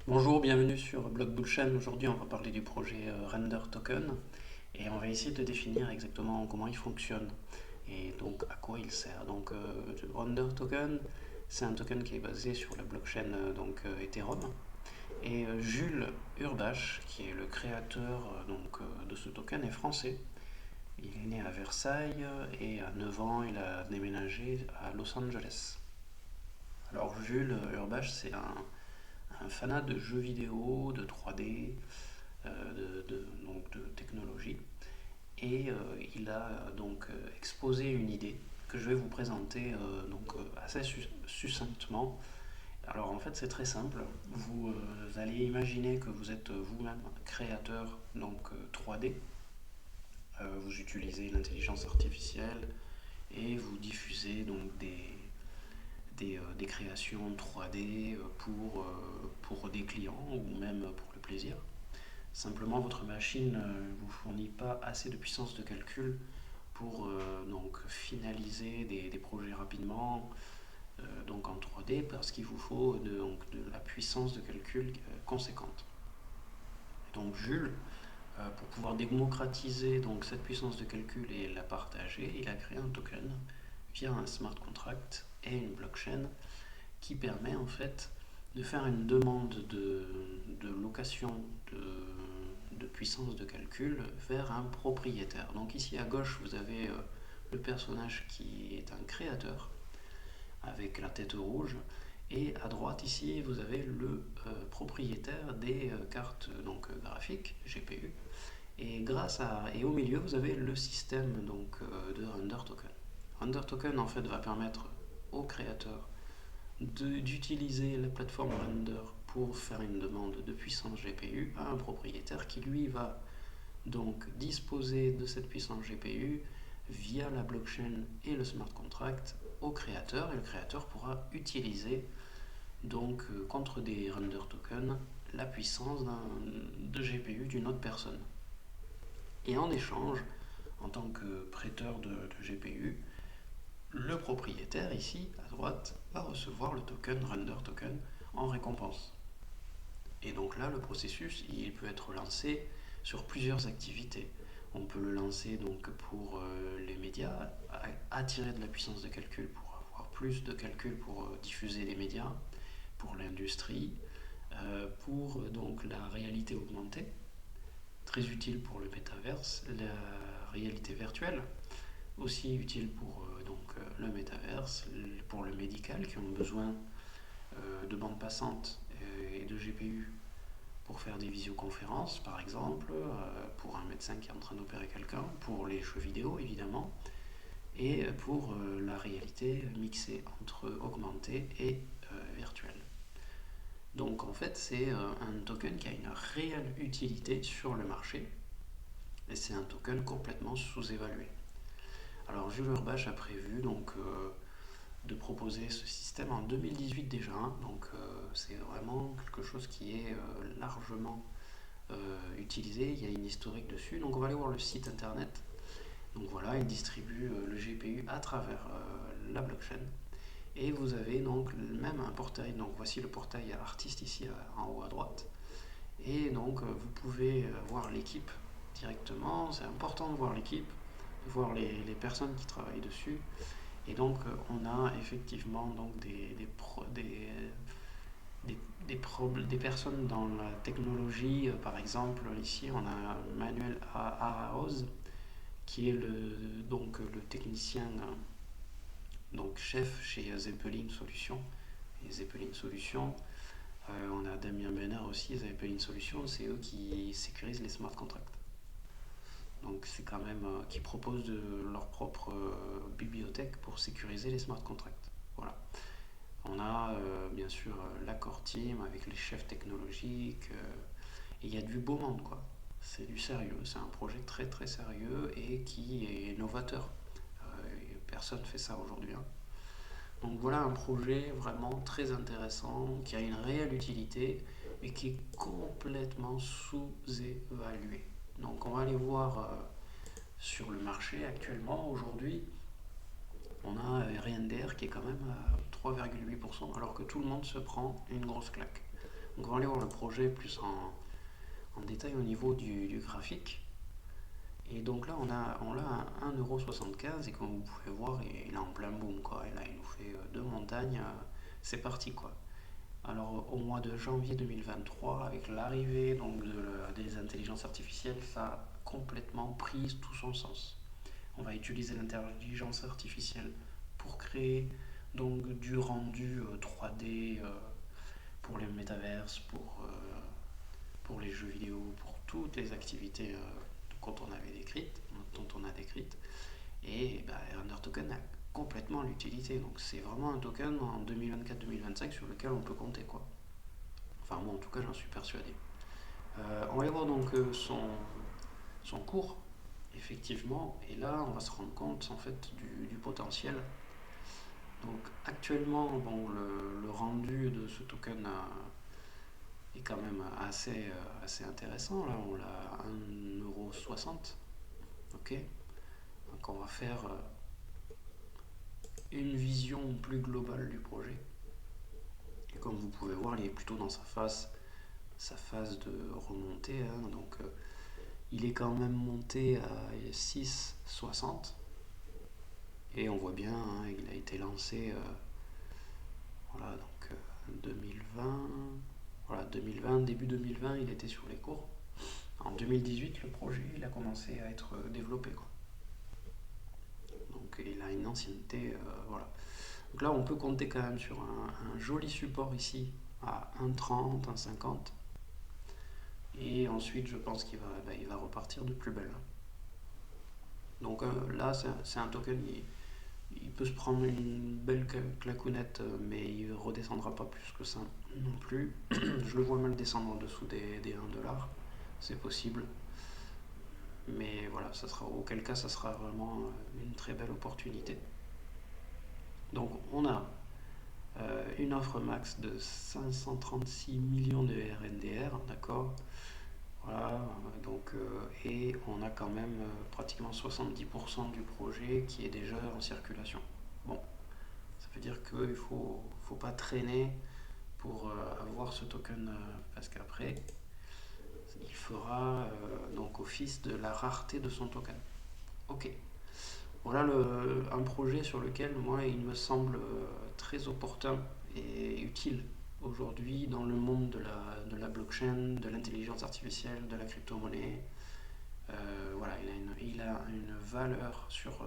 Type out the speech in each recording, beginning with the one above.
Bonjour, bienvenue sur Blog Bullshen. Aujourd'hui, on va parler du projet Render Token et on va essayer de définir exactement comment il fonctionne et donc à quoi il sert. Render Token, c'est un token qui est basé sur la blockchain Ethereum et Jules Urbach, qui est le créateur de ce token, est français. Il est né à Versailles et à 9 ans, il a déménagé à Los Angeles. Alors Jules Urbach, c'est un fanat de jeux vidéo, de 3D, de technologie. Et il a exposé une idée que je vais vous présenter assez succinctement. Alors en fait c'est très simple. Vous allez imaginer que vous êtes vous-même créateur 3D. Vous utilisez l'intelligence artificielle et vous diffusez des créations 3D pour des clients ou même pour le plaisir. Simplement, votre machine ne vous fournit pas assez de puissance de calcul pour finaliser des projets rapidement en 3D parce qu'il vous faut de la puissance de calcul conséquente. Donc Jules, pour pouvoir démocratiser cette puissance de calcul et la partager, il a créé un token via un smart contract et une blockchain qui permet en fait de faire une demande de location de puissance de calcul vers un propriétaire. Donc ici à gauche, vous avez le personnage qui est un créateur avec la tête rouge. Et à droite ici, vous avez le propriétaire des cartes graphiques, GPU. Et au milieu, vous avez le système de Render Token. Render Token en fait va permettre au créateur d'utiliser la plateforme Render pour faire une demande de puissance GPU à un propriétaire qui lui va donc disposer de cette puissance GPU via la blockchain et le smart contract au créateur, et le créateur pourra utiliser contre des render tokens la puissance de GPU d'une autre personne. Et en échange, en tant que prêteur de GPU, le propriétaire ici à droite va recevoir le token render token en récompense. Et donc là, le processus, il peut être lancé sur plusieurs activités. On peut le lancer pour les médias, attirer de la puissance de calcul pour avoir plus de calcul pour diffuser les médias, pour l'industrie, pour la réalité augmentée, très utile pour le métaverse, la réalité virtuelle, aussi utile pour le métaverse, pour le médical qui ont besoin de bande passante et de GPU pour faire des visioconférences par exemple, pour un médecin qui est en train d'opérer quelqu'un, pour les jeux vidéo évidemment, et pour la réalité mixée entre augmentée et virtuelle. Donc en fait c'est un token qui a une réelle utilité sur le marché et c'est un token complètement sous-évalué. Alors Jules Urbach a prévu de proposer ce système en 2018 déjà, c'est vraiment quelque chose qui est largement utilisé, il y a une historique dessus, donc on va aller voir le site internet. Donc voilà, il distribue le GPU à travers la blockchain. Et vous avez donc même un portail, donc voici le portail artiste ici en haut à droite. Et vous pouvez voir l'équipe directement, c'est important de voir l'équipe, de voir les personnes qui travaillent dessus. Et on a effectivement des personnes dans la technologie. Par exemple, ici, on a Manuel Araoz, qui est le technicien chef chez Zeppelin Solutions. Et Zeppelin Solutions, on a Damien Benner aussi, Zeppelin Solutions, c'est eux qui sécurisent les smart contracts. Donc c'est quand même qui proposent leur propre bibliothèque pour sécuriser les smart contracts. Voilà. On a bien sûr l'accord team avec les chefs technologiques. Et il y a du beau monde quoi. C'est du sérieux. C'est un projet très très sérieux et qui est novateur. Personne ne fait ça aujourd'hui. Hein. Donc voilà un projet vraiment très intéressant qui a une réelle utilité et qui est complètement sous-évalué. Donc on va aller voir sur le marché actuellement aujourd'hui. On a RNDR qui est quand même à 3,8% alors que tout le monde se prend une grosse claque. Donc on va aller voir le projet plus en détail au niveau du graphique. Et donc là, on l'a à 1,75 € et comme vous pouvez voir, il est en plein boom quoi. Et là, il nous fait deux montagnes, c'est parti quoi. Alors au mois de janvier 2023, avec l'arrivée donc des intelligences artificielles, ça a complètement pris tout son sens. On va utiliser l'intelligence artificielle pour créer donc du rendu 3D pour les métaverses, pour les jeux vidéo, pour toutes les activités dont on a décrites. Et bah, Render Token a complètement l'utilité. Donc c'est vraiment un token en 2024-2025 sur lequel on peut compter quoi. Enfin moi en tout cas j'en suis persuadé. On va aller voir donc son cours effectivement et là on va se rendre compte en fait du potentiel. Donc actuellement bon, le rendu de ce token est quand même assez intéressant. Là on l'a à 1,60 €. Ok. Donc on va faire une vision plus globale du projet. Et comme vous pouvez voir, il est plutôt dans sa phase de remontée. Hein, donc il est quand même monté à 6,60 et on voit bien, hein, il a été lancé voilà, donc 2020. Voilà, 2020, début 2020, il était sur les cours. En 2018, le projet il a commencé à être développé. Quoi. Donc il a une ancienneté. Voilà. Donc là, on peut compter quand même sur un joli support ici à 1,30, 1,50. Et ensuite, je pense il va repartir de plus belle. Donc là, c'est un token, il peut se prendre une belle claquonnette, mais il ne redescendra pas plus que ça non plus. Je le vois mal descendre en dessous des 1 $. C'est possible. Mais voilà, auquel cas, ça sera vraiment une très belle opportunité. Donc on a une offre max de 536 millions de RNDR, d'accord. Voilà, donc, et on a quand même pratiquement 70% du projet qui est déjà en circulation. Bon, ça veut dire qu'il ne faut pas traîner pour avoir ce token parce qu'après, il fera donc office de la rareté de son token. Ok, voilà un projet sur lequel moi il me semble très opportun et utile aujourd'hui dans le monde de la blockchain, de l'intelligence artificielle, de la crypto-monnaie. Voilà, il a une valeur sur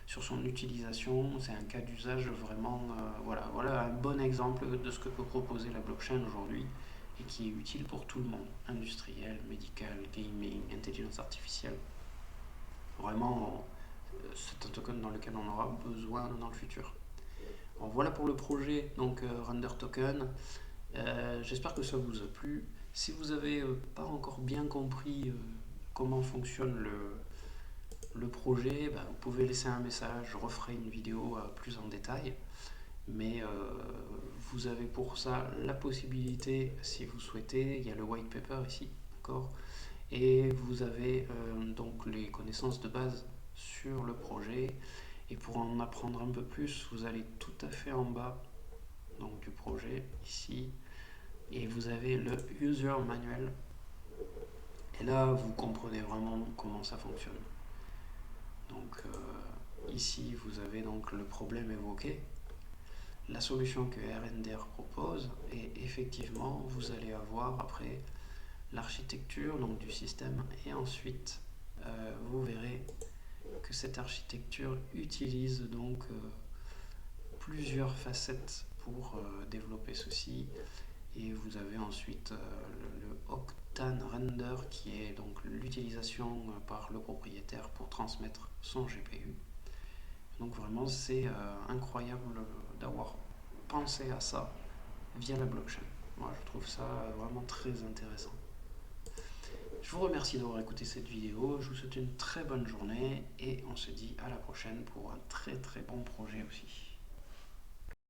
son utilisation. C'est un cas d'usage vraiment. Voilà un bon exemple de ce que peut proposer la blockchain aujourd'hui et qui est utile pour tout le monde, industriel, médical, gaming, intelligence artificielle. Vraiment, c'est un token dans lequel on aura besoin dans le futur. Alors voilà pour le projet donc Render Token. J'espère que ça vous a plu. Si vous n'avez pas encore bien compris comment fonctionne le projet, bah, vous pouvez laisser un message, je referai une vidéo plus en détail. Mais vous avez pour ça la possibilité, si vous souhaitez, il y a le white paper ici, d'accord. Et vous avez donc les connaissances de base sur le projet. Et pour en apprendre un peu plus, vous allez tout à fait en bas donc, du projet, ici. Et vous avez le user manual. Et là, vous comprenez vraiment comment ça fonctionne. Donc ici, vous avez donc le problème évoqué, la solution que RNDR propose, et effectivement, vous allez avoir après l'architecture donc du système, et ensuite, vous verrez que cette architecture utilise donc plusieurs facettes pour développer ceci. Et vous avez ensuite le Octane Render qui est donc l'utilisation par le propriétaire pour transmettre son GPU. Donc vraiment c'est incroyable d'avoir pensé à ça via la blockchain. Moi je trouve ça vraiment très intéressant. Je vous remercie d'avoir écouté cette vidéo, je vous souhaite une très bonne journée et on se dit à la prochaine pour un très très bon projet aussi.